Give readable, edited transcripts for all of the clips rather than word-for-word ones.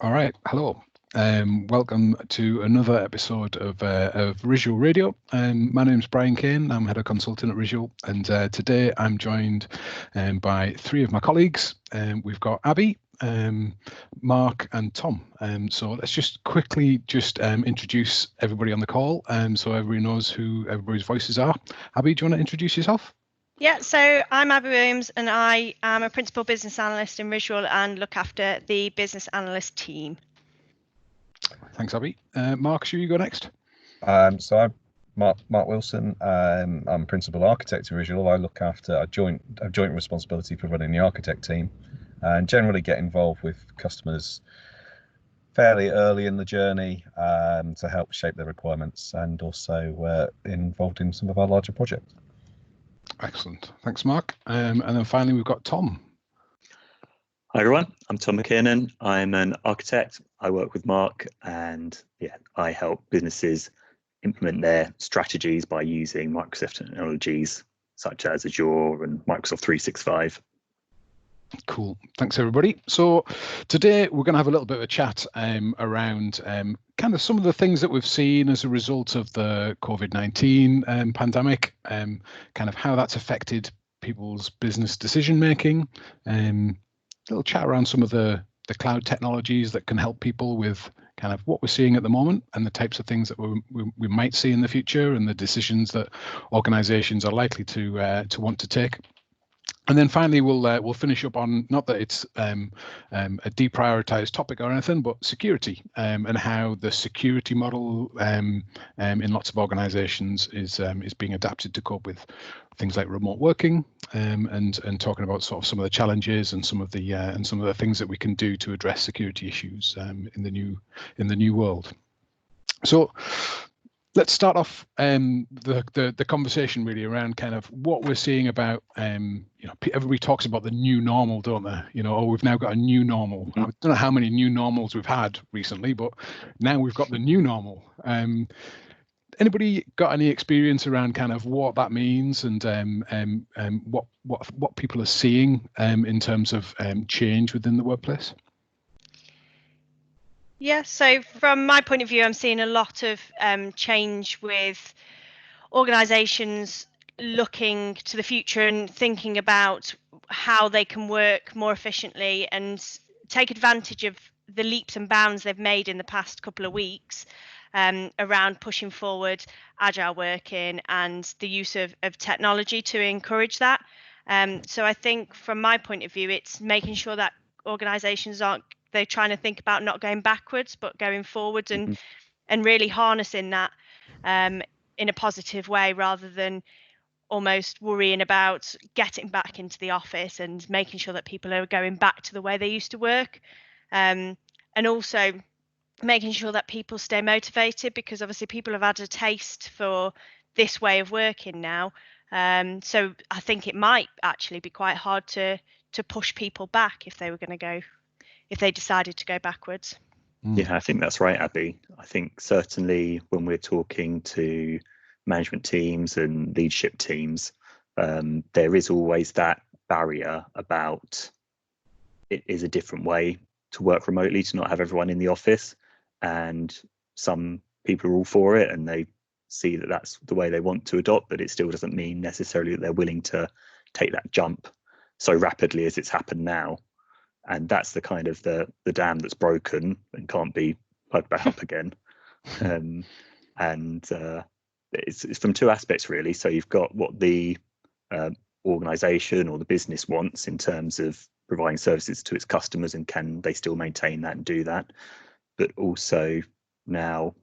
All right, hello. Welcome to another episode of Visual Radio. My name's Brian Kane. I'm head of consulting at Visual, and today I'm joined by three of my colleagues. We've got Abby, Mark, and Tom. So let's just quickly introduce everybody on the call, so everybody knows who everybody's voices are. Abby, do you want to introduce yourself? Yeah, so I'm Abby Williams and I am a principal business analyst in Visual and look after the business analyst team. Thanks, Abby. Mark, should you go next? So I'm Mark Wilson. I'm principal architect at Visual. I look after a joint responsibility for running the architect team and generally get involved with customers fairly early in the journey to help shape their requirements, and also involved in some of our larger projects. Excellent. Thanks, Mark. And then finally, we've got Tom. Hi, everyone. I'm Tom McKinnon. I'm an architect. I work with Mark, and I help businesses implement their strategies by using Microsoft technologies such as Azure and Microsoft 365. Cool. Thanks, everybody. So today we're going to have a little bit of a chat around kind of some of the things that we've seen as a result of the Covid-19 pandemic, kind of how that's affected people's business decision making, little chat around some of the cloud technologies that can help people with kind of what we're seeing at the moment and the types of things that we might see in the future and the decisions that organizations are likely to want to take. And then finally, we'll finish up on, not that it's a deprioritized topic or anything, but security and how the security model in lots of organizations is being adapted to cope with things like remote working, and talking about sort of some of the challenges and some of the things that we can do to address security issues in the new world. So let's start off the conversation really around kind of what we're seeing about, everybody talks about the new normal, don't they? We've now got a new normal. I don't know how many new normals we've had recently, but now we've got the new normal. Anybody got any experience around kind of what that means and what people are seeing in terms of change within the workplace? Yeah, so from my point of view, I'm seeing a lot of change with organisations looking to the future and thinking about how they can work more efficiently and take advantage of the leaps and bounds they've made in the past couple of weeks around pushing forward agile working and the use of technology to encourage that. So I think from my point of view, it's making sure that organisations they're trying to think about not going backwards, but going forwards and really harnessing that in a positive way rather than almost worrying about getting back into the office and making sure that people are going back to the way they used to work. And also making sure that people stay motivated, because obviously people have had a taste for this way of working now. So I think it might actually be quite hard to push people back if they decided to go backwards. Yeah, I think that's right, Abby. I think certainly when we're talking to management teams and leadership teams, there is always that barrier about it is a different way to work remotely, to not have everyone in the office. And some people are all for it and they see that that's the way they want to adopt, but it still doesn't mean necessarily that they're willing to take that jump so rapidly as it's happened now. And that's the kind of the dam that's broken and can't be plugged back up again. It's from two aspects really. So you've got what the organisation or the business wants in terms of providing services to its customers, and can they still maintain that and do that? But also now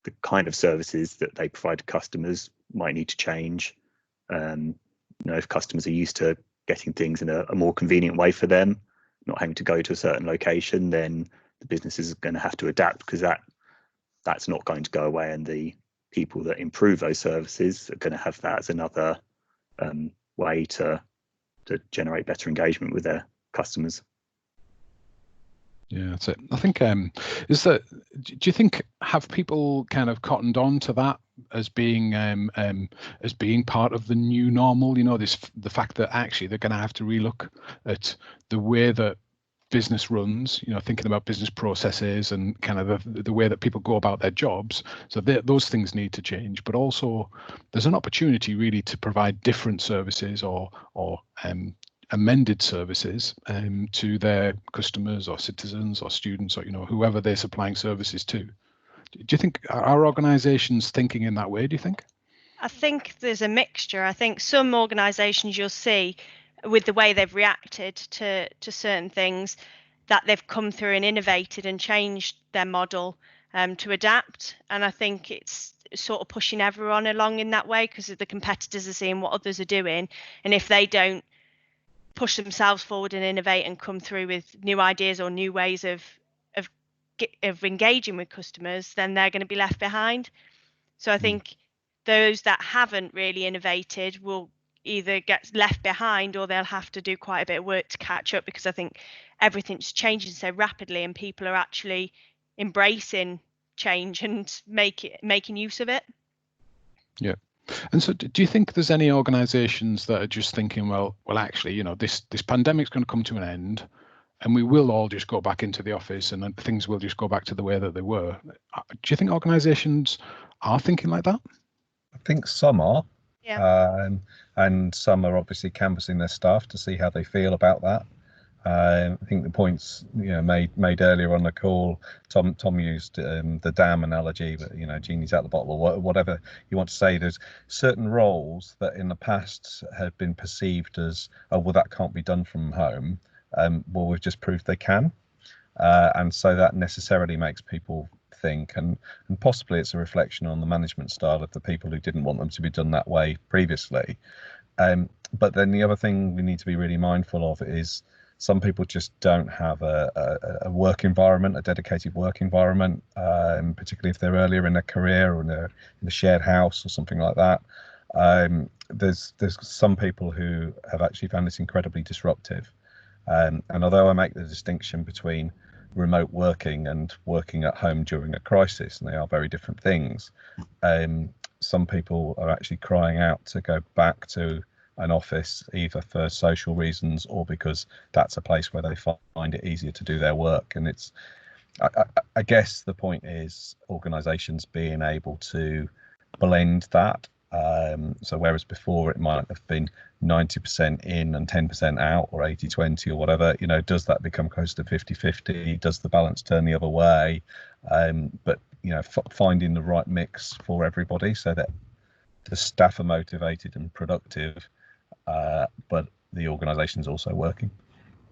the kind of services that they provide to customers might need to change. If customers are used to getting things in a more convenient way for them, not having to go to a certain location, then the business is going to have to adapt, because that's not going to go away, and the people that improve those services are going to have that as another way to generate better engagement with their customers. Yeah, that's it. I think do you think, have people kind of cottoned on to that as being part of the new normal? The fact that actually they're going to have to relook at the way that business runs, thinking about business processes and kind of the way that people go about their jobs. So those things need to change, but also there's an opportunity really to provide different services or amended services to their customers or citizens or students or whoever they're supplying services to. Do you think our organisations thinking in that way? Do you think? I think there's a mixture. I think some organisations you'll see with the way they've reacted to certain things that they've come through and innovated and changed their model to adapt. And I think it's sort of pushing everyone along in that way because the competitors are seeing what others are doing. And if they don't push themselves forward and innovate and come through with new ideas or new ways of engaging with customers, then they're going to be left behind. So I think those that haven't really innovated will either get left behind or they'll have to do quite a bit of work to catch up, because I think everything's changing so rapidly and people are actually embracing change and making use of it. Yeah. And so do you think there's any organizations that are just thinking, well, actually, this pandemic's going to come to an end and we will all just go back into the office and then things will just go back to the way that they were? Do you think organizations are thinking like that? I think some are. Yeah. And some are obviously canvassing their staff to see how they feel about that. I think the points made earlier on the call, Tom used the dam analogy, but genie's out the bottle or whatever you want to say. There's certain roles that in the past have been perceived as, oh well, that can't be done from home. Well, we've just proved they can, and so that necessarily makes people think, and possibly it's a reflection on the management style of the people who didn't want them to be done that way previously. But then the other thing we need to be really mindful of is some people just don't have a work environment, a dedicated work environment, particularly if they're earlier in their career or in a shared house or something like that. There's some people who have actually found this incredibly disruptive. And although I make the distinction between remote working and working at home during a crisis, and they are very different things, some people are actually crying out to go back to an office, either for social reasons or because that's a place where they find it easier to do their work. And it's, I guess the point is organisations being able to blend that. So whereas before it might have been 90% in and 10% out, or 80-20 or whatever, does that become close to 50-50? Does the balance turn the other way? But finding the right mix for everybody so that the staff are motivated and productive, but the organisation is also working.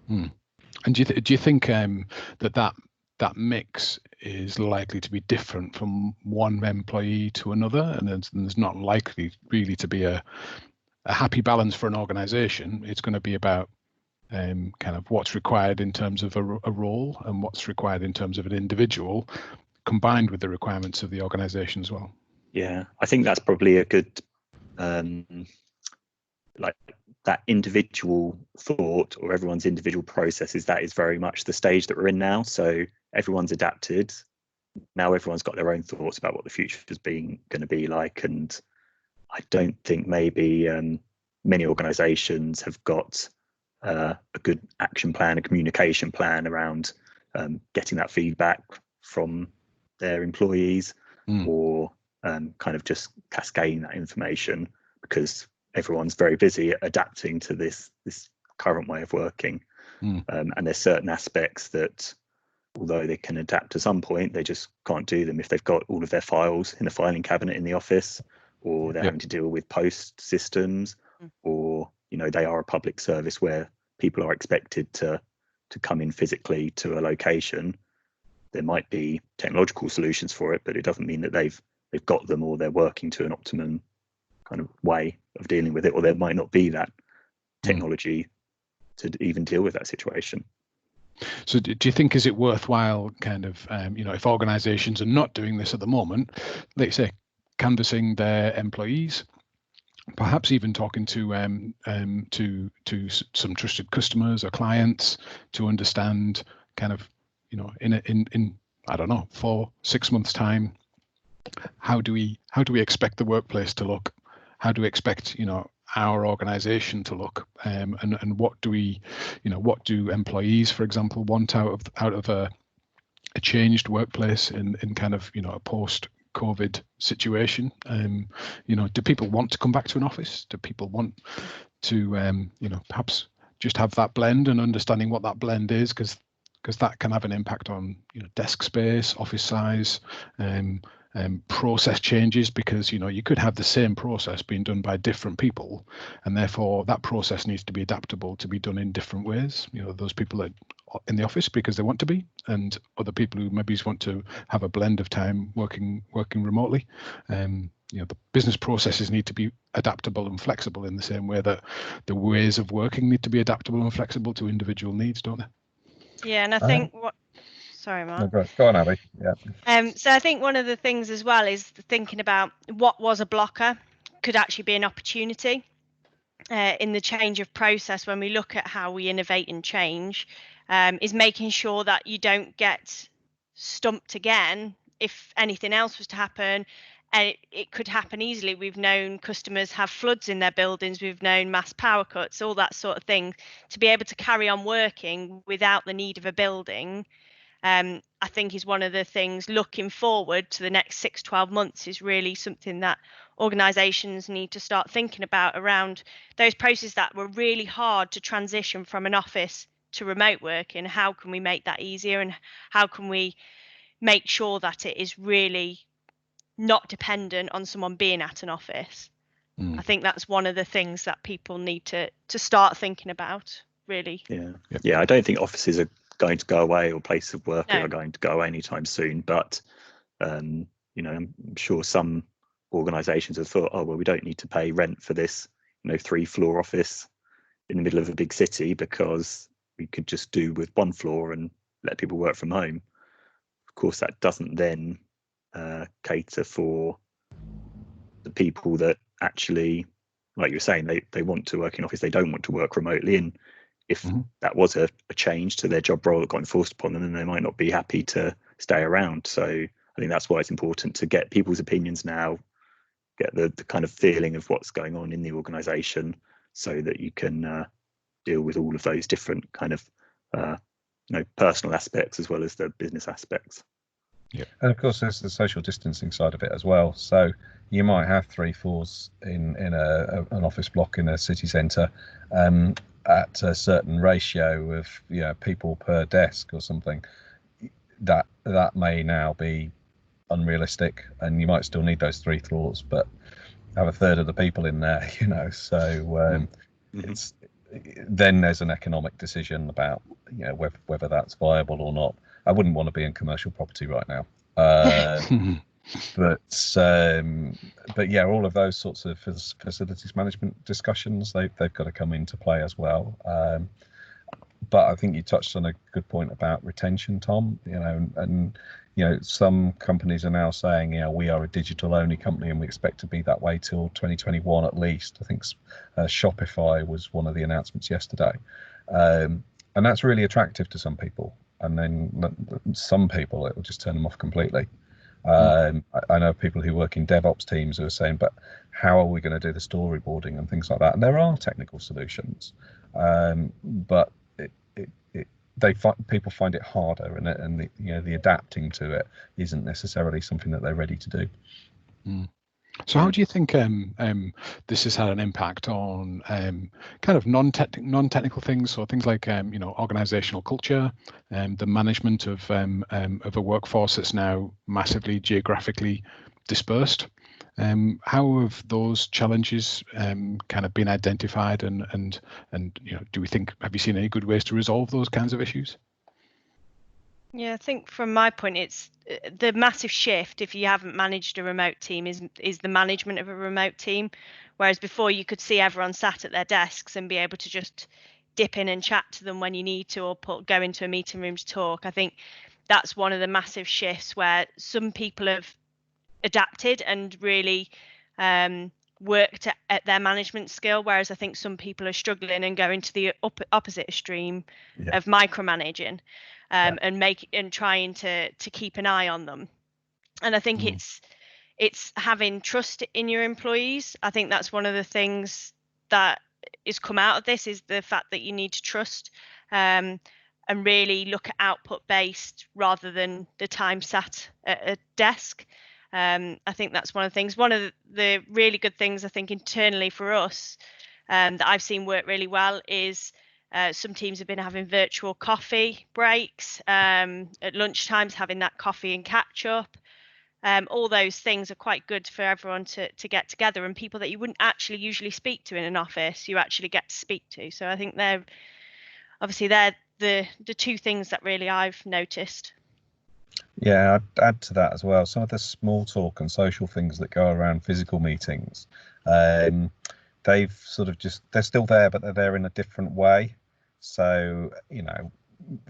And do you think that mix is likely to be different from one employee to another, and there's not likely really to be a happy balance for an organisation? It's going to be about kind of what's required in terms of a role and what's required in terms of an individual, combined with the requirements of the organisation as well. Yeah, I think that's probably a good like that individual thought or everyone's individual processes. That is very much the stage that we're in now. So everyone's adapted. Now everyone's got their own thoughts about what the future is going to be like. And I don't think maybe many organisations have got a good action plan, a communication plan around getting that feedback from their employees, or kind of just cascading that information, because everyone's very busy adapting to this current way of working. And there's certain aspects that, although they can adapt to some point, they just can't do them if they've got all of their files in the filing cabinet in the office, or they're having to deal with post systems, or they are a public service where people are expected to come in physically to a location. There might be technological solutions for it, but it doesn't mean that they've got them, or they're working to an optimum kind of way of dealing with it, or there might not be that technology to even deal with that situation. So do you think, is it worthwhile kind of, if organisations are not doing this at the moment, let's say canvassing their employees, perhaps even talking to some trusted customers or clients to understand kind of, in I don't know, 4-6 months time, how do we expect the workplace to look? How do we expect, our organization to look, and what do we, what do employees, for example, want out of a changed workplace in kind of, a post-COVID situation? Do people want to come back to an office? Do people want to, perhaps just have that blend, and understanding what that blend is, because that can have an impact on, desk space, office size, process changes, because you could have the same process being done by different people, and therefore that process needs to be adaptable to be done in different ways. Those people that are in the office because they want to be, and other people who maybe just want to have a blend of time working remotely. The business processes need to be adaptable and flexible in the same way that the ways of working need to be adaptable and flexible to individual needs, don't they? Yeah, and I think sorry, Mark. No, go on, Abby. Yeah. So I think one of the things as well is thinking about what was a blocker could actually be an opportunity in the change of process. When we look at how we innovate and change, is making sure that you don't get stumped again if anything else was to happen. And it could happen easily. We've known customers have floods in their buildings. We've known mass power cuts, all that sort of thing. To be able to carry on working without the need of a building, I think is one of the things looking forward to the next 6-12 months is really something that organisations need to start thinking about, around those processes that were really hard to transition from an office to remote working. How can we make that easier, and how can we make sure that it is really not dependent on someone being at an office? I think that's one of the things that people need to start thinking about, really. Yeah, I don't think offices are going to go away, or places of work are going to go away anytime soon, but I'm sure some organizations have thought, oh well, we don't need to pay rent for this 3-floor office in the middle of a big city, because we could just do with 1 floor and let people work from home. Of course, that doesn't then cater for the people that actually, like you were saying, they want to work in office, they don't want to work remotely. And if that was a change to their job role that got enforced upon them, then they might not be happy to stay around. So I think that's why it's important to get people's opinions now, get the kind of feeling of what's going on in the organisation, so that you can deal with all of those different kind of personal aspects as well as the business aspects. Yeah, and of course there's the social distancing side of it as well. So you might have 3 floors in an office block in a city centre at a certain ratio of people per desk or something. That may now be unrealistic, and you might still need those 3 floors, but have a third of the people in there. So it's then there's an economic decision about whether that's viable or not. I wouldn't want to be in commercial property right now. But yeah, all of those sorts of facilities management discussions, they've got to come into play as well. But I think you touched on a good point about retention, Tom. And some companies are now saying, we are a digital only company and we expect to be that way till 2021 at least. I think Shopify was one of the announcements yesterday, and that's really attractive to some people. And then some people, it will just turn them off completely. I know people who work in DevOps teams who are saying, but how are we going to do the storyboarding and things like that? And there are technical solutions, but people find it harder, and the adapting to it isn't necessarily something that they're ready to do. So how do you think this has had an impact on kind of non-technical things, so things like organizational culture, the management of a workforce that's now massively geographically dispersed? How have those challenges kind of been identified, and do we think, have you seen any good ways to resolve those kinds of issues? Yeah, I think from my point, it's the massive shift, if you haven't managed a remote team, is the management of a remote team. Whereas before you could see everyone sat at their desks and be able to just dip in and chat to them when you need to, or go into a meeting room to talk. I think that's one of the massive shifts where some people have adapted and really worked at their management skill, whereas I think some people are struggling and going to the opposite extreme of micromanaging and trying to keep an eye on them. And I think it's having trust in your employees. I think that's one of the things that is come out of this is the fact that you need to trust and really look at output based rather than the time sat at a desk. I think that's one of the things. One of the really good things I think internally for us that I've seen work really well is some teams have been having virtual coffee breaks at lunchtimes, having that coffee and catch up. All those things are quite good for everyone to get together, and people that you wouldn't actually usually speak to in an office, you actually get to speak to. So I think they're the two things that really I've noticed. Yeah, I'd add to that as well. Some of the small talk and social things that go around physical meetings, they've sort of they're still there, but they're there in a different way. So,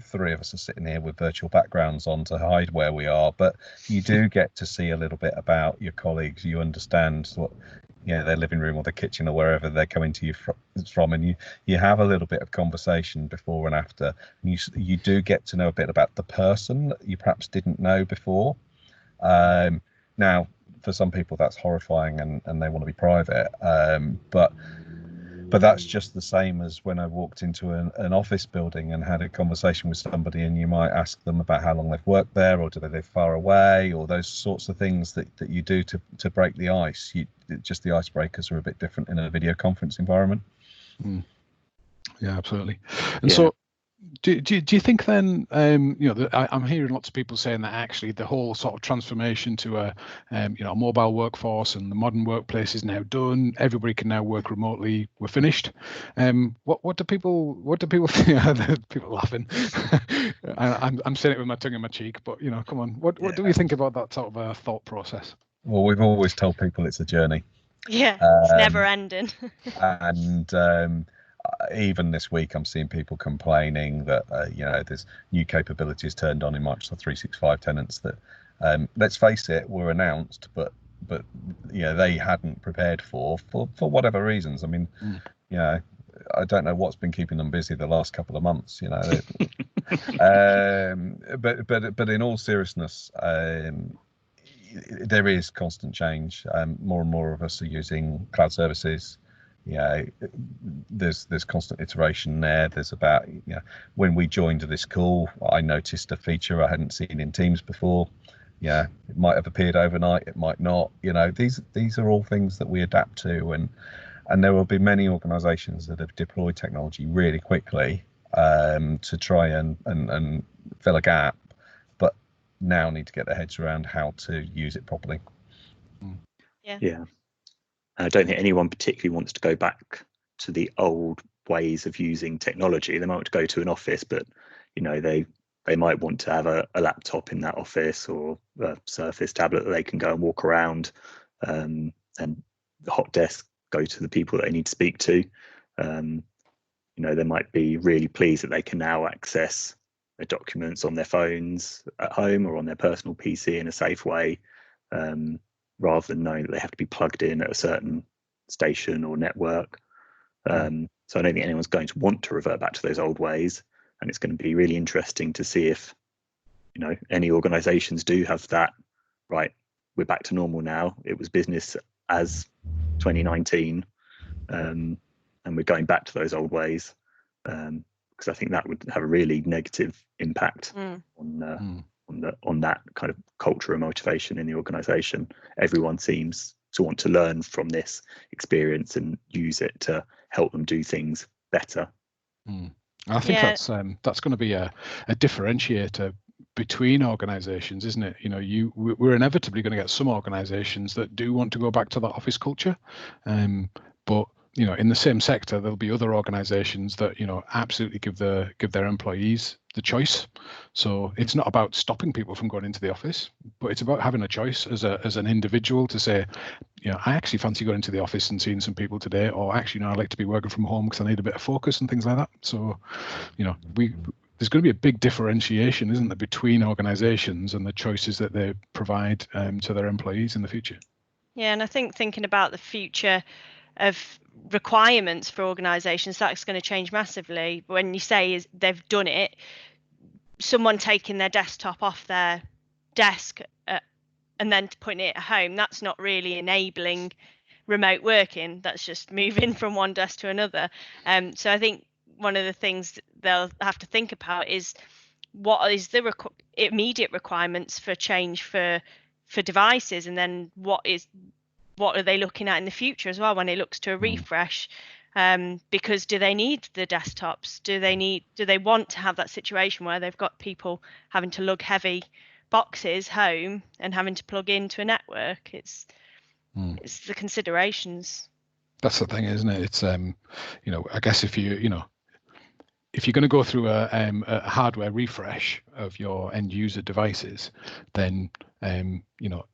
three of us are sitting here with virtual backgrounds on to hide where we are, but you do get to see a little bit about your colleagues. You understand what, their living room or their kitchen or wherever they're coming to you from, and you have a little bit of conversation before and after. And you do get to know a bit about the person that you perhaps didn't know before. Now, for some people that's horrifying and they want to be private, but that's just the same as when I walked into an office building and had a conversation with somebody, and you might ask them about how long they've worked there, or do they live far away, or those sorts of things that you do to break the ice. Just the icebreakers are a bit different in a video conference environment. Yeah, absolutely. And so do you think then, I'm hearing lots of people saying that actually the whole sort of transformation to a mobile workforce and the modern workplace is now done. Everybody can now work remotely. We're finished. What do people think? People laughing. I'm saying it with my tongue in my cheek, but come on. What do we think about that sort of a thought process? Well, we've always told people it's a journey. Yeah, it's never ending. And even this week, I'm seeing people complaining that there's new capabilities turned on in Microsoft 365 tenants that, let's face it, were announced, but they hadn't prepared for whatever reasons. I mean, I don't know what's been keeping them busy the last couple of months. But in all seriousness, there is constant change. More and more of us are using cloud services. There's constant iteration there. There's about, when we joined this call, I noticed a feature I hadn't seen in Teams before. It might have appeared overnight, it might not. These are all things that we adapt to, and there will be many organizations that have deployed technology really quickly to try and fill a gap, but now need to get their heads around how to use it properly. Yeah. I don't think anyone particularly wants to go back to the old ways of using technology. They might want to go to an office, but they might want to have a laptop in that office or a Surface tablet that they can go and walk around, and the hot desk go to the people that they need to speak to. They might be really pleased that they can now access their documents on their phones at home or on their personal PC in a safe way. Rather than knowing that they have to be plugged in at a certain station or network. So I don't think anyone's going to want to revert back to those old ways. And it's going to be really interesting to see if, any organizations do have that, right, we're back to normal now. It was business as 2019. And we're going back to those old ways. Because I think that would have a really negative impact on that kind of culture and motivation in the organization. Everyone seems to want to learn from this experience and use it to help them do things better. I think that's going to be a differentiator between organizations, isn't it? We're inevitably going to get some organizations that do want to go back to that office culture, but in the same sector, there'll be other organizations that, absolutely give their employees the choice. So it's not about stopping people from going into the office, but it's about having a choice as an individual to say, I actually fancy going into the office and seeing some people today, or actually, I like to be working from home because I need a bit of focus and things like that. So, there's going to be a big differentiation, isn't there, between organizations and the choices that they provide to their employees in the future. Yeah, and I think thinking about the future of requirements for organizations, that's going to change massively. When you say they've done it, someone taking their desktop off their desk and then putting it at home, that's not really enabling remote working. That's just moving from one desk to another. So I think one of the things they'll have to think about is what is the immediate requirements for change for devices, and then what are they looking at in the future as well when it looks to a refresh. Because do they need the desktops? Do they want to have that situation where they've got people having to lug heavy boxes home and having to plug into a network? It's the considerations. That's the thing, isn't it? It's you know, I guess if you're going to go through a hardware refresh of your end user devices, then you know,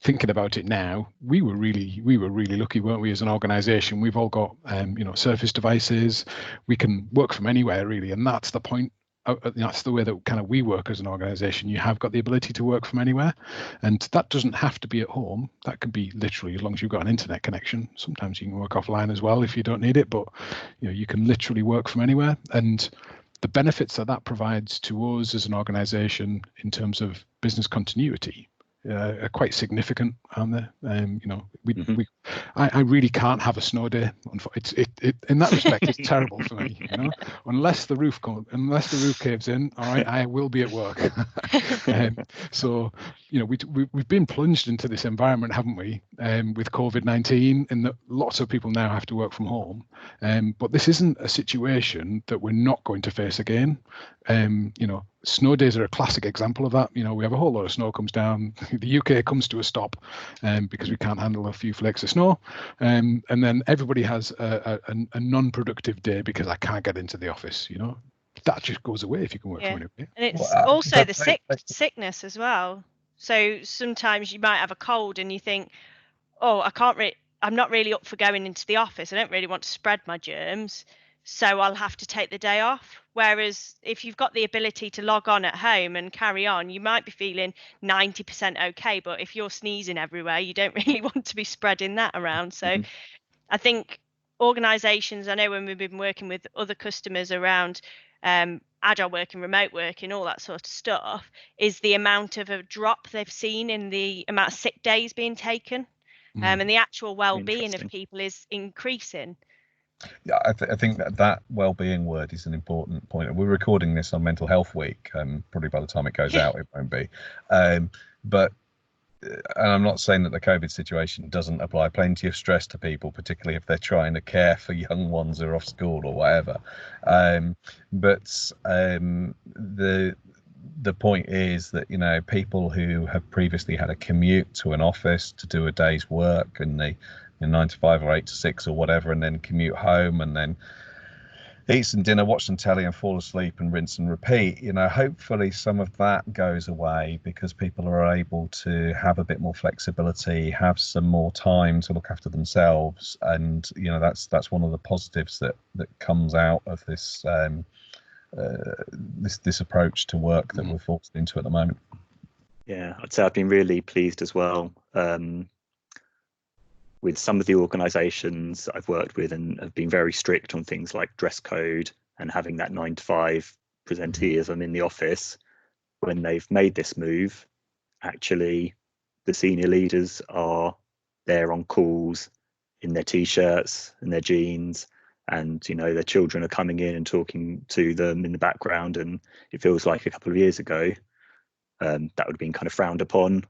thinking about it now, we were really lucky, weren't we, as an organization? We've all got you know, Surface devices. We can work from anywhere, really, and that's the point. That's the way that kind of we work as an organization. You have got the ability to work from anywhere, and that doesn't have to be at home. That can be literally, as long as you've got an internet connection. Sometimes you can work offline as well if you don't need it, but you know, you can literally work from anywhere. And the benefits that provides to us as an organization in terms of business continuity are quite significant, aren't they? You know, I really can't have a snow day. It in that respect, it's terrible for me. You know, unless the roof caves in, all right, I will be at work. So, you know, we've been plunged into this environment, haven't we? With COVID-19, and that lots of people now have to work from home. But this isn't a situation that we're not going to face again. You know, snow days are a classic example of that. You know, we have a whole lot of snow comes down. The UK comes to a stop because we can't handle a few flakes of snow. And then everybody has a non-productive day because I can't get into the office, you know. That just goes away if you can work from anywhere. And it's also the sickness as well. So sometimes you might have a cold and you think, oh, I'm not really up for going into the office. I don't really want to spread my germs, so I'll have to take the day off. Whereas if you've got the ability to log on at home and carry on, you might be feeling 90% okay, but if you're sneezing everywhere, you don't really want to be spreading that around. So I think organizations, I know when we've been working with other customers around agile working, remote working, all that sort of stuff, is the amount of a drop they've seen in the amount of sick days being taken. And the actual well-being of people is increasing. Yeah, I think that well-being word is an important point. We're recording this on Mental Health Week. Probably by the time it goes out, it won't be. But and I'm not saying that the COVID situation doesn't apply plenty of stress to people, particularly if they're trying to care for young ones who are off school or whatever. But the point is that, you know, people who have previously had a commute to an office to do a day's work, and they 9 to 5 or 8 to 6 or whatever, and then commute home and then eat some dinner, watch some telly and fall asleep and rinse and repeat. You know, hopefully some of that goes away because people are able to have a bit more flexibility, have some more time to look after themselves. And, you know, that's one of the positives that comes out of this this approach to work that we're forced into at the moment. Yeah, I'd say I've been really pleased as well with some of the organisations I've worked with, and have been very strict on things like dress code and having that 9 to 5 presenteeism in the office. When they've made this move, actually the senior leaders are there on calls in their t-shirts and their jeans, and, you know, their children are coming in and talking to them in the background. And it feels like a couple of years ago that would have been kind of frowned upon,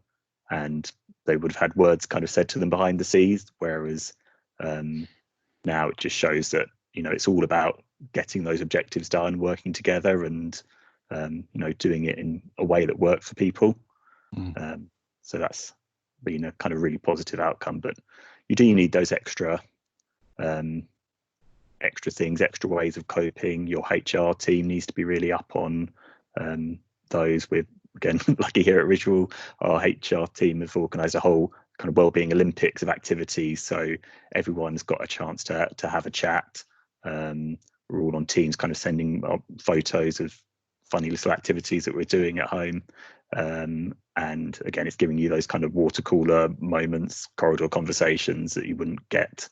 and they would have had words kind of said to them behind the scenes, whereas now it just shows that, you know, it's all about getting those objectives done, working together, and you know, doing it in a way that works for people. So that's been a kind of really positive outcome. But you do need those extra things, extra ways of coping. Your HR team needs to be really up on those. With, again, lucky here at Ritual, our HR team have organised a whole kind of wellbeing Olympics of activities, so everyone's got a chance to have a chat. We're all on Teams, kind of sending photos of funny little activities that we're doing at home, and again, it's giving you those kind of water cooler moments, corridor conversations that you wouldn't get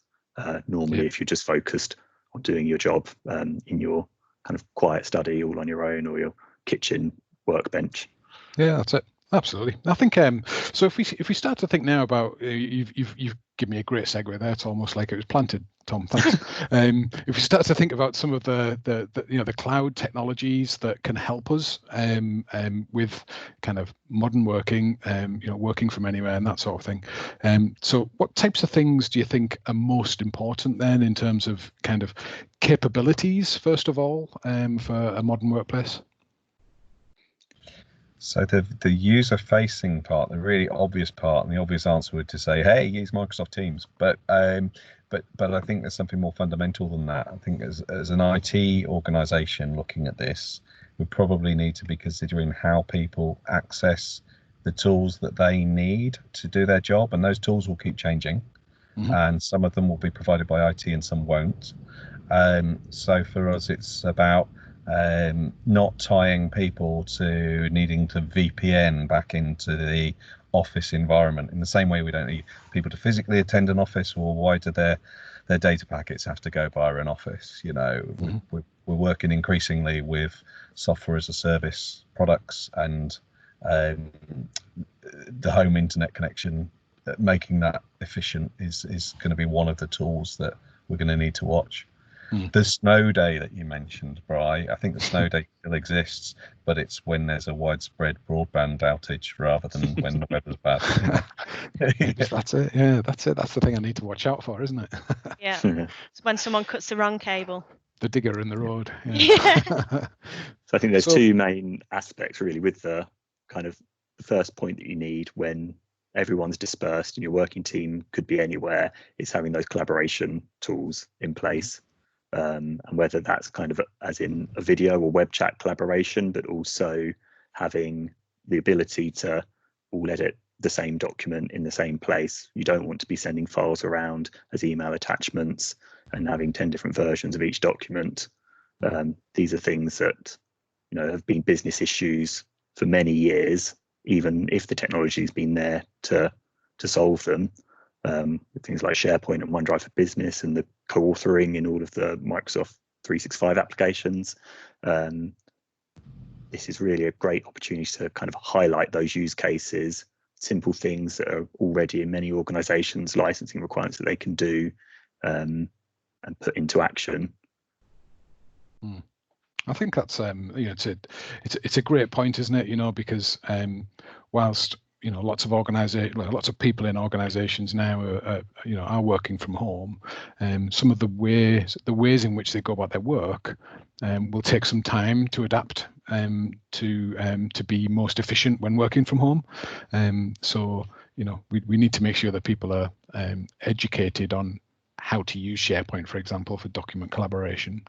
normally if you're just focused on doing your job in your kind of quiet study all on your own, or your kitchen workbench. Yeah, that's it. Absolutely. I think so. If we start to think now about you've give me a great segue there. It's almost like it was planted, Tom. Thanks. If we start to think about some of the cloud technologies that can help us with kind of modern working, working from anywhere and that sort of thing. So what types of things do you think are most important then in terms of kind of capabilities, first of all, for a modern workplace? So the user-facing part, the really obvious part, and the obvious answer would to say, hey, use Microsoft Teams. But I think there's something more fundamental than that. I think as an IT organization looking at this, we probably need to be considering how people access the tools that they need to do their job, and those tools will keep changing. Mm-hmm. And some of them will be provided by IT and some won't. So for us, it's about not tying people to needing to VPN back into the office environment in the same way we don't need people to physically attend an office. Or why do their data packets have to go via an office? Mm-hmm. we're working increasingly with software as a service products, and the home internet connection, making that efficient is going to be one of the tools that we're going to need to watch. The snow day that you mentioned, Bri, I think the snow day still exists, but it's when there's a widespread broadband outage rather than when the weather's bad. That's it. Yeah, that's it. That's the thing I need to watch out for, isn't it? Yeah. It's when someone cuts the wrong cable. The digger in the road. Yeah. So I think there's two main aspects really with the kind of the first point that you need when everyone's dispersed and your working team could be anywhere is having those collaboration tools in place. And whether that's kind of as in a video or web chat collaboration, but also having the ability to all edit the same document in the same place. You don't want to be sending files around as email attachments and having 10 different versions of each document. These are things that have been business issues for many years, even if the technology has been there to solve them. Things like SharePoint and OneDrive for Business and the co-authoring in all of the Microsoft 365 applications. This is really a great opportunity to kind of highlight those use cases, simple things that are already in many organizations, licensing requirements that they can do and put into action. I think that's it's a great point, isn't it? Because whilst lots of people in organizations now are working from home. Some of the ways in which they go about their work will take some time to adapt to be most efficient when working from home. So we need to make sure that people are educated on how to use SharePoint, for example, for document collaboration,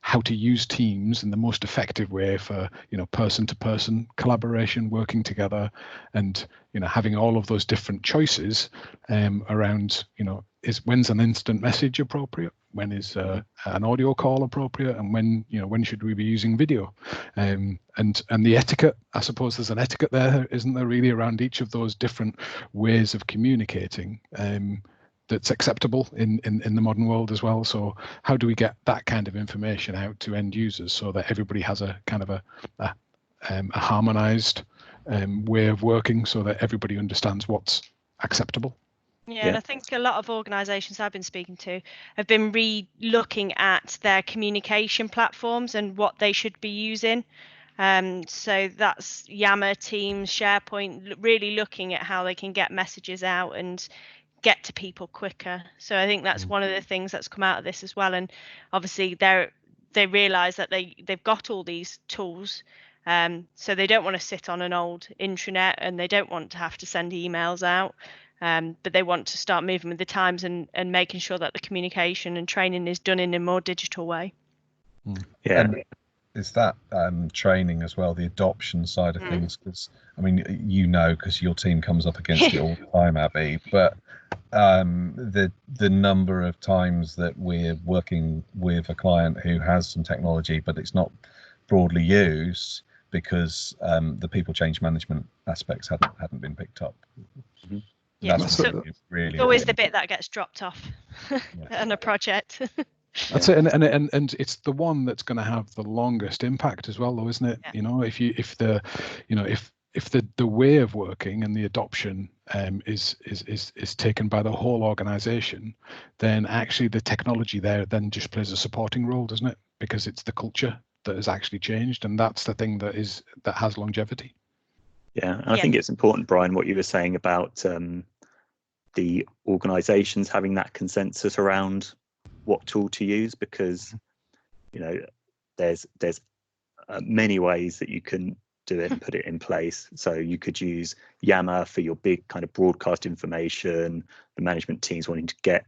how to use Teams in the most effective way for person-to-person collaboration, working together, and having all of those different choices around when's an instant message appropriate, when is an audio call appropriate, and when should we be using video, and the etiquette. I suppose there's an etiquette there, isn't there, really, around each of those different ways of communicating. That's acceptable in the modern world as well. So how do we get that kind of information out to end users so that everybody has a kind of a harmonized way of working, so that everybody understands what's acceptable? Yeah, and I think a lot of organisations I've been speaking to have been re-looking at their communication platforms and what they should be using. So that's Yammer, Teams, SharePoint, really looking at how they can get messages out and get to people quicker. So I think that's one of the things that's come out of this as well. And obviously they realise that they've got all these tools, so they don't want to sit on an old intranet, and they don't want to have to send emails out, but they want to start moving with the times and making sure that the communication and training is done in a more digital way. Yeah. And is that training as well, the adoption side of things? Because I mean, because your team comes up against it all the time, Abby, but the number of times that we're working with a client who has some technology but it's not broadly used because the people change management aspects hadn't been picked up. Yeah, that's really always important. The bit that gets dropped off on a project. That's it, and it's the one that's going to have the longest impact as well, though, isn't it? If the way of working and the adoption is taken by the whole organization, then actually the technology there then just plays a supporting role, doesn't it? Because it's the culture that has actually changed, and that's the thing that has longevity. Yeah, and I think it's important, Brian, what you were saying about the organizations having that consensus around what tool to use, because there's many ways that you can do it and put it in place. So you could use Yammer for your big kind of broadcast information, the management teams wanting to get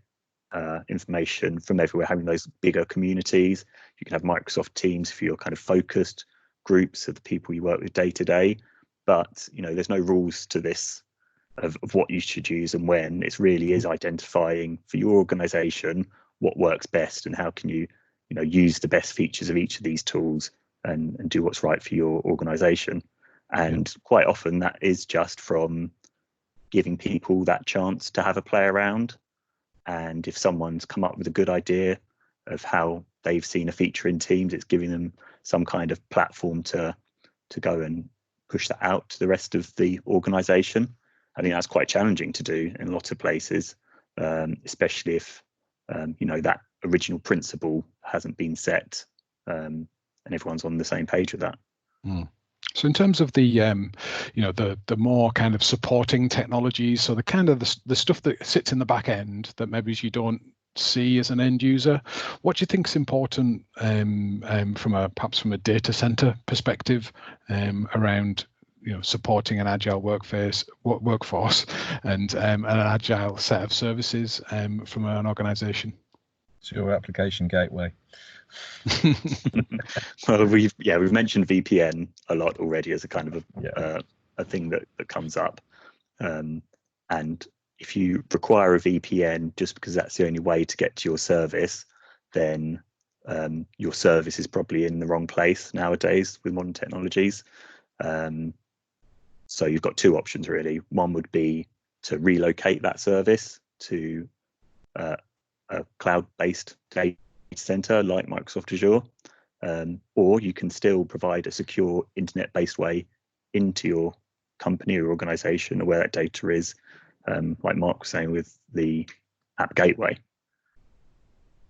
information from everywhere, having those bigger communities. You can have Microsoft Teams for your kind of focused groups of the people you work with day to day. But there's no rules to this of what you should use and when. It really is identifying for your organization what works best and how can you use the best features of each of these tools and do what's right for your organization. And quite often that is just from giving people that chance to have a play around. And if someone's come up with a good idea of how they've seen a feature in Teams, it's giving them some kind of platform to go and push that out to the rest of the organization. I think that's quite challenging to do in a lot of places, especially if that original principle hasn't been set and everyone's on the same page with that. So in terms of the the more kind of supporting technologies, so the kind of the stuff that sits in the back end that maybe you don't see as an end user, what do you think is important perhaps from a data center perspective around supporting an agile workforce and an agile set of services from an organization? It's your application gateway. Well, we've mentioned VPN a lot already as a kind of a thing that comes up, and if you require a VPN just because that's the only way to get to your service, then your service is probably in the wrong place nowadays with modern technologies. So you've got two options really. One would be to relocate that service to a cloud-based data center like Microsoft Azure, or you can still provide a secure internet-based way into your company or organization or where that data is, like Mark was saying with the app gateway.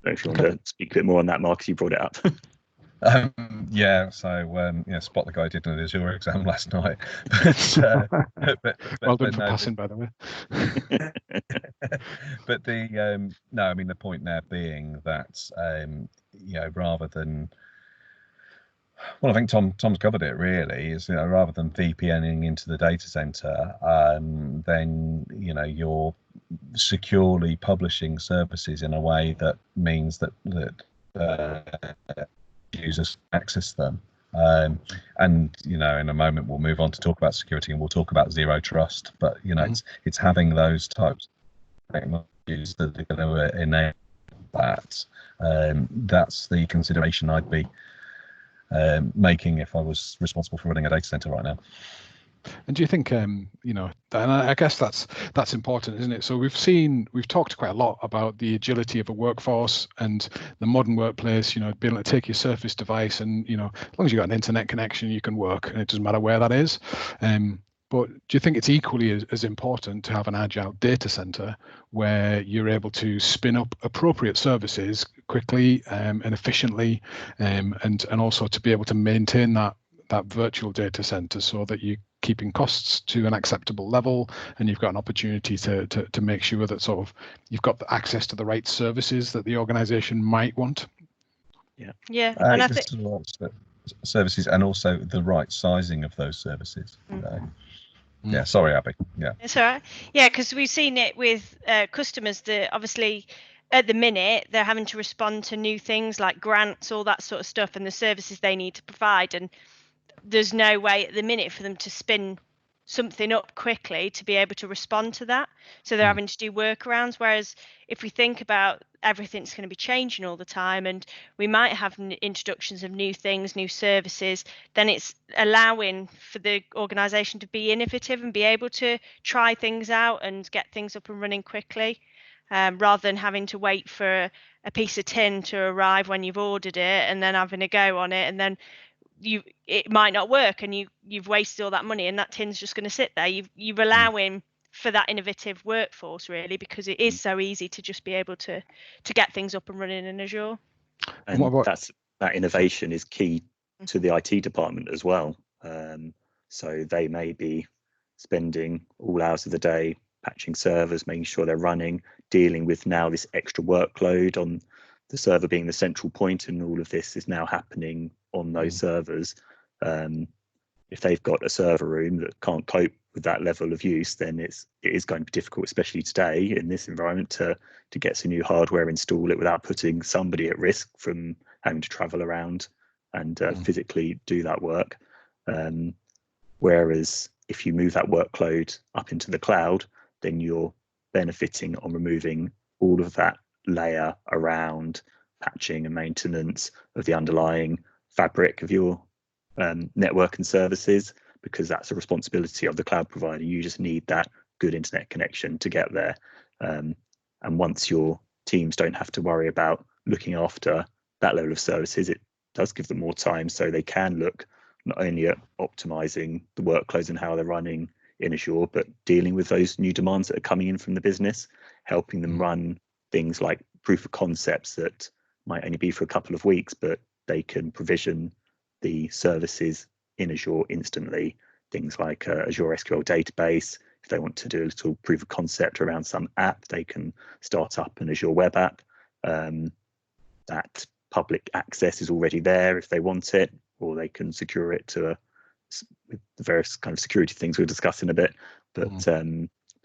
So if you want to speak a bit more on that, Mark, you brought it up. Spot the guy did an Azure exam last night. But well done for passing, by the way. But the point there being that rather than, well, I think Tom's covered it really, is rather than VPNing into the data center, then you're securely publishing services in a way that means that users access them. And in a moment we'll move on to talk about security and we'll talk about zero trust, but it's having those types of technologies that are going to enable that. That's the consideration I'd be making if I was responsible for running a data center right now. And do you think, and I guess that's important, isn't it? So we've talked quite a lot about the agility of a workforce and the modern workplace, being able to take your Surface device and, as long as you've got an internet connection, you can work and it doesn't matter where that is. But do you think it's equally as important to have an agile data center where you're able to spin up appropriate services quickly and efficiently, and also to be able to maintain that virtual data center so that you're keeping costs to an acceptable level and you've got an opportunity to make sure that sort of you've got the access to the right services that the organization might want? And I think services and also the right sizing of those services. Sorry, Abby. It's all right. Because we've seen it with customers that obviously at the minute they're having to respond to new things like grants, all that sort of stuff, and the services they need to provide, and there's no way at the minute for them to spin something up quickly to be able to respond to that. So they're having to do workarounds. Whereas if we think about everything's going to be changing all the time and we might have introductions of new things, new services, then it's allowing for the organization to be innovative and be able to try things out and get things up and running quickly, rather than having to wait for a piece of tin to arrive when you've ordered it and then having a go on it, and then it might not work and you've wasted all that money and that tin's just going to sit there. You're allowing for that innovative workforce, really, because it is so easy to just be able to get things up and running in Azure. And what about, that innovation is key to the IT department as well. So they may be spending all hours of the day patching servers, making sure they're running, dealing with now this extra workload on the server being the central point, and all of this is now happening on those servers. If they've got a server room that can't cope with that level of use, then it is going to be difficult, especially today in this environment, to get some new hardware, install it without putting somebody at risk from having to travel around and physically do that work. Whereas if you move that workload up into the cloud, then you're benefiting on removing all of that layer around patching and maintenance of the underlying fabric of your network and services, because that's a responsibility of the cloud provider. You just need that good internet connection to get there. And once your teams don't have to worry about looking after that level of services, it does give them more time, so they can look not only at optimizing the workloads and how they're running in Azure, but dealing with those new demands that are coming in from the business, helping them run things like proof of concepts that might only be for a couple of weeks, but they can provision the services in Azure instantly. Things like Azure SQL database. If they want to do a little proof of concept around some app, they can start up an Azure web app. That public access is already there if they want it, or they can secure it to with the various kind of security things we'll discuss in a bit. But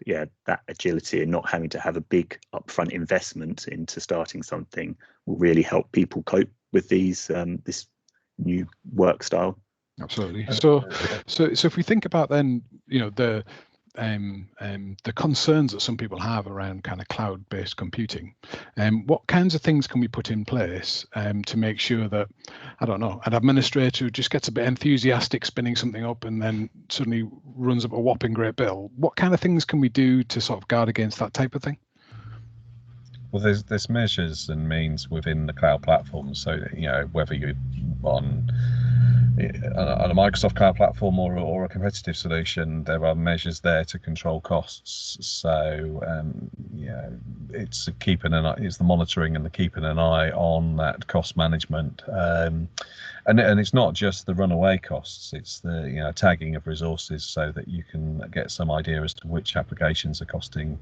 yeah, that agility and not having to have a big upfront investment into starting something will really help people cope with these this new work style. Absolutely. So if we think about then, the concerns that some people have around kind of cloud-based computing, what kinds of things can we put in place to make sure that, I don't know, an administrator who just gets a bit enthusiastic spinning something up and then suddenly runs up a whopping great bill, what kind of things can we do to sort of guard against that type of thing? Well, there's measures and means within the cloud platform, so whether you're on a Microsoft cloud platform or a competitive solution, there are measures there to control costs. So it's it's the monitoring and the keeping an eye on that cost management, and it's not just the runaway costs. It's the tagging of resources so that you can get some idea as to which applications are costing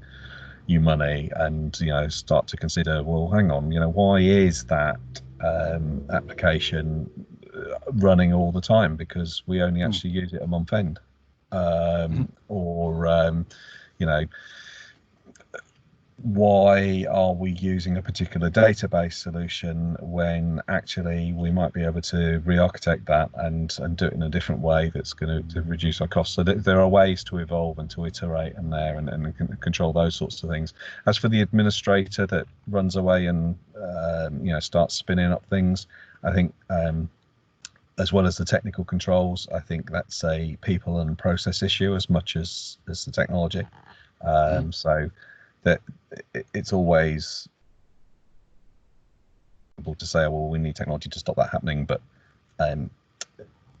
you money, and start to consider, well, hang on, why is that application running all the time, because we only actually use it a month end, or why are we using a particular database solution when actually we might be able to re-architect that and do it in a different way that's going to reduce our costs. So there are ways to evolve and to iterate and control those sorts of things. As for the administrator that runs away and starts spinning up things, I think as well as the technical controls, I think that's a people and process issue as much as the technology. So that it's always able to say, well, we need technology to stop that happening, but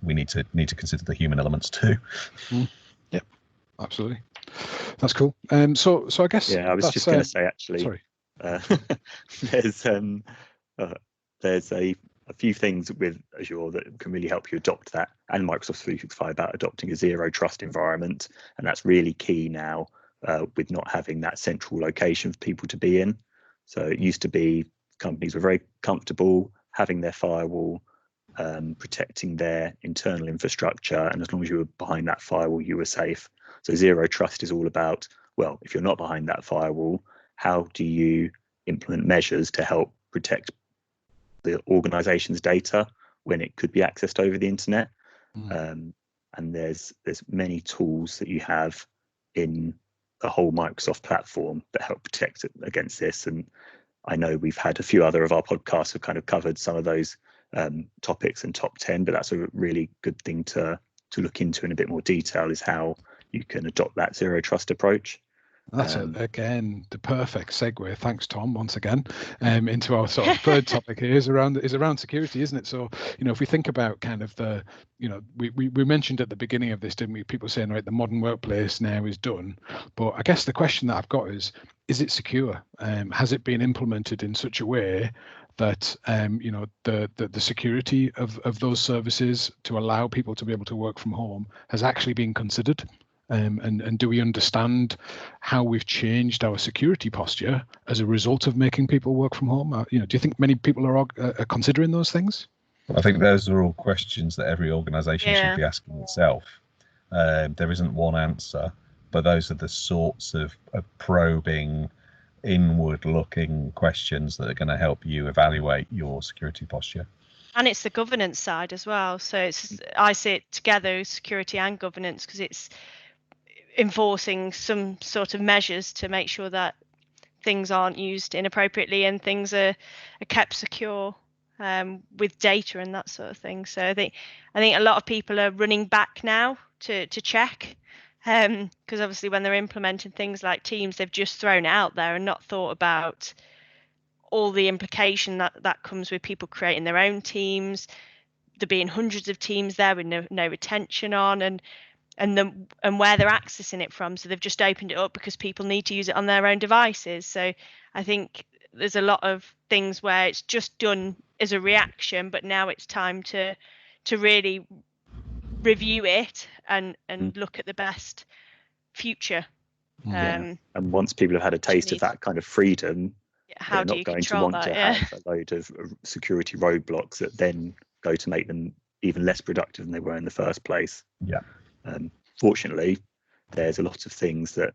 we need to consider the human elements too. Yep, absolutely. That's cool. So I guess I was just going to say, actually, sorry. There's a few things with Azure that can really help you adopt that, and Microsoft 365 about adopting a zero trust environment, and that's really key now. With not having that central location for people to be in. So it used to be companies were very comfortable having their firewall, protecting their internal infrastructure, and as long as you were behind that firewall, you were safe. So zero trust is all about, well, if you're not behind that firewall, how do you implement measures to help protect the organization's data when it could be accessed over the internet? And there's many tools that you have in the whole Microsoft platform that help protect it against this. And I know we've had a few other of our podcasts have kind of covered some of those topics in top 10, but that's a really good thing to look into in a bit more detail, is how you can adopt that zero trust approach. That's again the perfect segue. Thanks, Tom, once again, into our sort of third topic here is around security, isn't it? So, if we think about kind of the, we mentioned at the beginning of this, didn't we? People saying, right, the modern workplace now is done. But I guess the question that I've got is it secure? Has it been implemented in such a way that the security of those services to allow people to be able to work from home has actually been considered? And do we understand how we've changed our security posture as a result of making people work from home? Do you think many people are considering those things? I think those are all questions that every organisation should be asking itself. There isn't one answer, but those are the sorts of probing, inward-looking questions that are going to help you evaluate your security posture. And it's the governance side as well. So I see it together, security and governance, because it's enforcing some sort of measures to make sure that things aren't used inappropriately and things are kept secure with data and that sort of thing. So I think a lot of people are running back now to check, because obviously when they're implementing things like Teams, they've just thrown it out there and not thought about all the implication that comes with people creating their own teams, there being hundreds of teams there with no retention on, and where they're accessing it from. So they've just opened it up because people need to use it on their own devices. So I think there's a lot of things where it's just done as a reaction, but now it's time to really review it and look at the best future. And once people have had a taste of that kind of freedom, how do you control that? They're not going to want to have a load of security roadblocks that then go to make them even less productive than they were in the first place. Fortunately, there's a lot of things that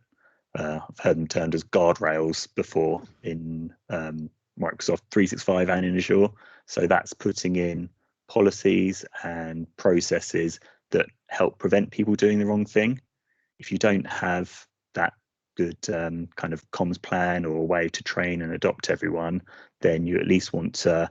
I've heard them termed as guardrails before in Microsoft 365 and in Azure. So that's putting in policies and processes that help prevent people doing the wrong thing. If you don't have that good kind of comms plan or a way to train and adopt everyone, then you at least want to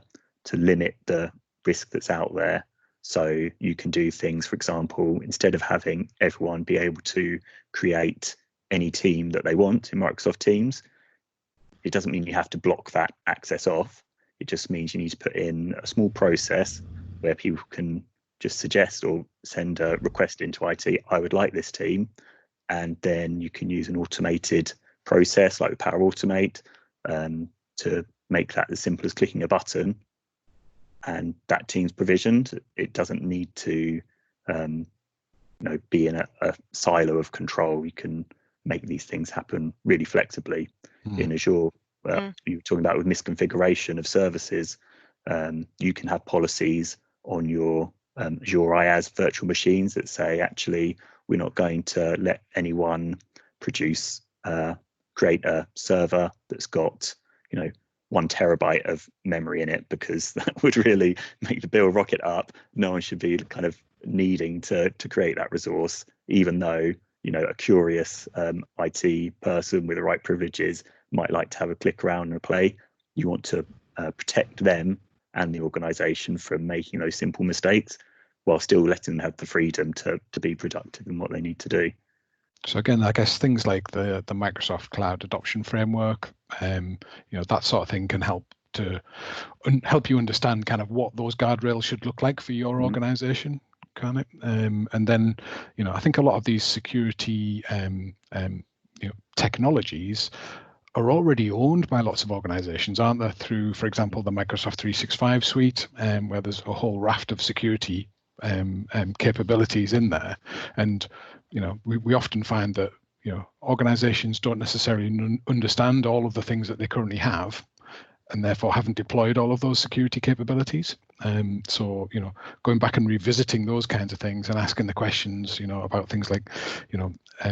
limit the risk that's out there. So you can do things, for example, instead of having everyone be able to create any team that they want in Microsoft Teams, it doesn't mean you have to block that access off. It just means you need to put in a small process where people can just suggest or send a request into IT, I would like this team. And then you can use an automated process like the Power Automate to make that as simple as clicking a button. And that team's provisioned. It doesn't need to be in a silo of control. You can make these things happen really flexibly. In Azure. You were talking about with misconfiguration of services. You can have policies on your Azure IaaS virtual machines that say, actually, we're not going to let anyone create a server that's got 1 terabyte of memory in it, because that would really make the bill rocket up. No one should be kind of needing to create that resource, even though a curious IT person with the right privileges might like to have a click around and a play. You want to protect them and the organization from making those simple mistakes, while still letting them have the freedom to be productive in what they need to do. So again, I guess things like the Microsoft Cloud Adoption Framework, that sort of thing can help you understand kind of what those guardrails should look like for your organization, can it? And then, I think a lot of these security technologies are already owned by lots of organizations, aren't they? Through, for example, the Microsoft 365 suite, where there's a whole raft of security capabilities in there. And we often find that organizations don't necessarily understand all of the things that they currently have, and therefore haven't deployed all of those security capabilities. So going back and revisiting those kinds of things and asking the questions about things like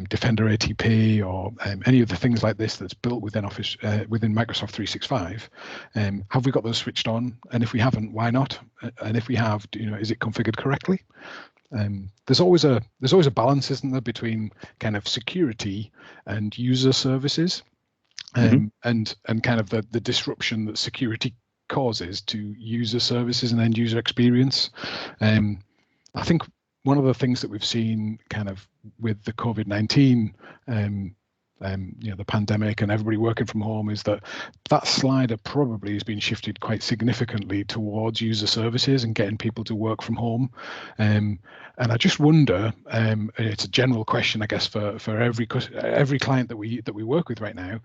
Defender ATP or any of the things like this that's built within within Microsoft 365, have we got those switched on? And if we haven't, why not? And if we have, is it configured correctly? There's always a balance, isn't there, between kind of security and user services, and kind of the disruption that security causes to user services and end user experience. I think one of the things that we've seen kind of with the COVID-19 the pandemic and everybody working from home, is that slider probably has been shifted quite significantly towards user services and getting people to work from home. And I just wonder, and it's a general question, I guess, for every client that we work with right now,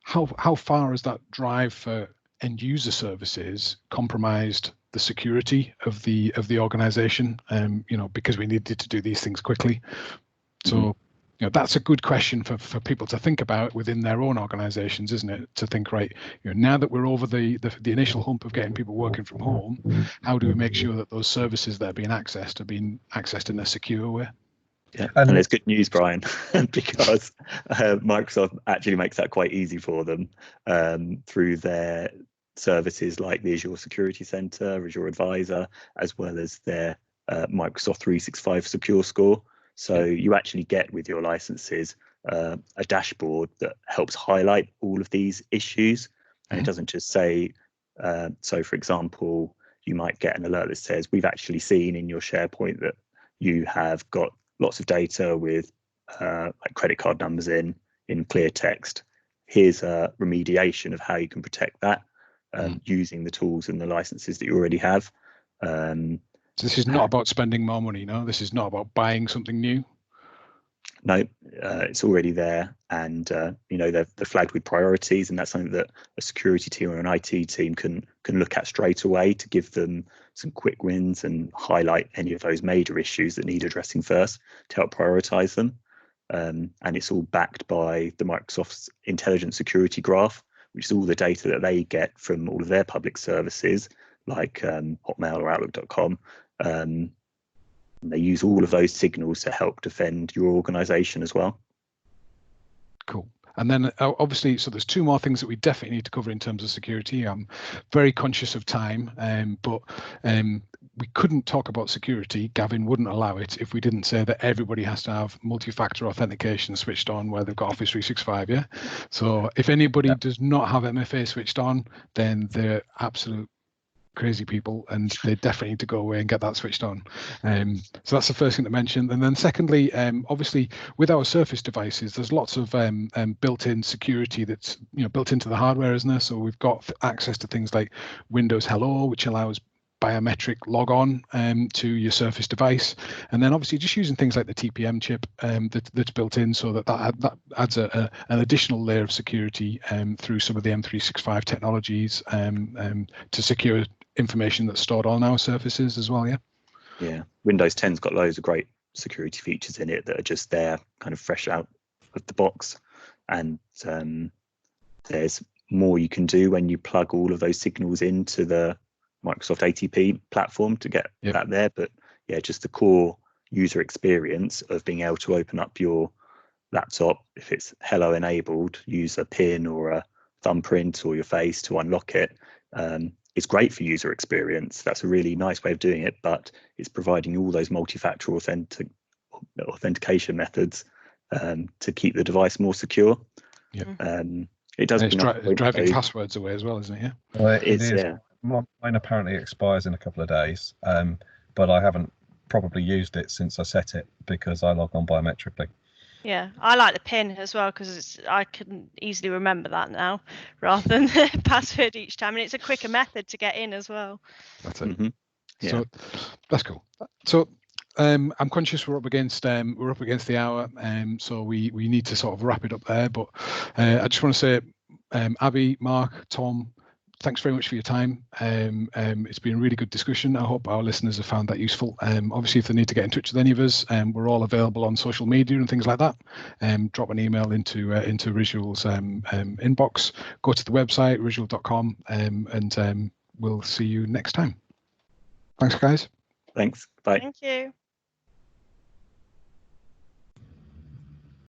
how far has that drive for end user services compromised the security of the organization, because we needed to do these things quickly. So that's a good question for people to think about within their own organizations, isn't it? To think, right, now that we're over the initial hump of getting people working from home, how do we make sure that those services that are being accessed in a secure way? Yeah, and there's good news, Brian, because Microsoft actually makes that quite easy for them through their services like the Azure Security Center, Azure Advisor, as well as their Microsoft 365 Secure Score. So you actually get with your licenses a dashboard that helps highlight all of these issues. And it doesn't just say, so for example, you might get an alert that says, we've actually seen in your SharePoint that you have got lots of data with like credit card numbers in clear text. Here's a remediation of how you can protect that using the tools and the licenses that you already have. So this is not about spending more money, no? This is not about buying something new? No, it's already there, and they're flagged with priorities, and that's something that a security team or an IT team can look at straight away to give them some quick wins and highlight any of those major issues that need addressing first to help prioritize them. And it's all backed by the Microsoft's intelligent security graph, which is all the data that they get from all of their public services, like Hotmail or Outlook.com. And they use all of those signals to help defend your organization as well. Cool. And then obviously, so there's two more things that we definitely need to cover in terms of security. I'm very conscious of time, but we couldn't talk about security. Gavin wouldn't allow it if we didn't say that everybody has to have multi-factor authentication switched on where they've got Office 365. Yeah. So if anybody does not have MFA switched on, then they're absolute crazy people, and they definitely need to go away and get that switched on. So that's the first thing to mention. And then secondly, obviously with our Surface devices, there's lots of built-in security that's built into the hardware, isn't there? So we've got access to things like Windows Hello, which allows biometric log on to your Surface device, and then obviously just using things like the TPM chip that's built in, so that adds an additional layer of security through some of the M365 technologies to secure information that's stored on our surfaces as well. Yeah, Windows 10's got loads of great security features in it that are just there, kind of fresh out of the box, and there's more you can do when you plug all of those signals into the Microsoft ATP platform to get that there. But yeah, just the core user experience of being able to open up your laptop, if it's Hello enabled, use a PIN or a thumbprint or your face to unlock it. It's great for user experience. That's a really nice way of doing it, but it's providing all those multi-factor authentication methods to keep the device more secure. It does. It's driving passwords away as well, isn't it? Yeah. Well, it is. Yeah. Mine apparently expires in a couple of days, but I haven't probably used it since I set it because I log on biometrically. Yeah, I like the PIN as well because I can easily remember that now rather than the password each time, and it's a quicker method to get in as well. That's it. Yeah. So that's cool. So I'm conscious we're up against the hour, so we need to sort of wrap it up there. But I just want to say, Abby, Mark, Tom, thanks very much for your time. It's been a really good discussion. I hope our listeners have found that useful. Obviously, if they need to get in touch with any of us, we're all available on social media and things like that. Drop an email into Visual's inbox. Go to the website, visual.com, and we'll see you next time. Thanks, guys. Thanks. Bye. Thank you.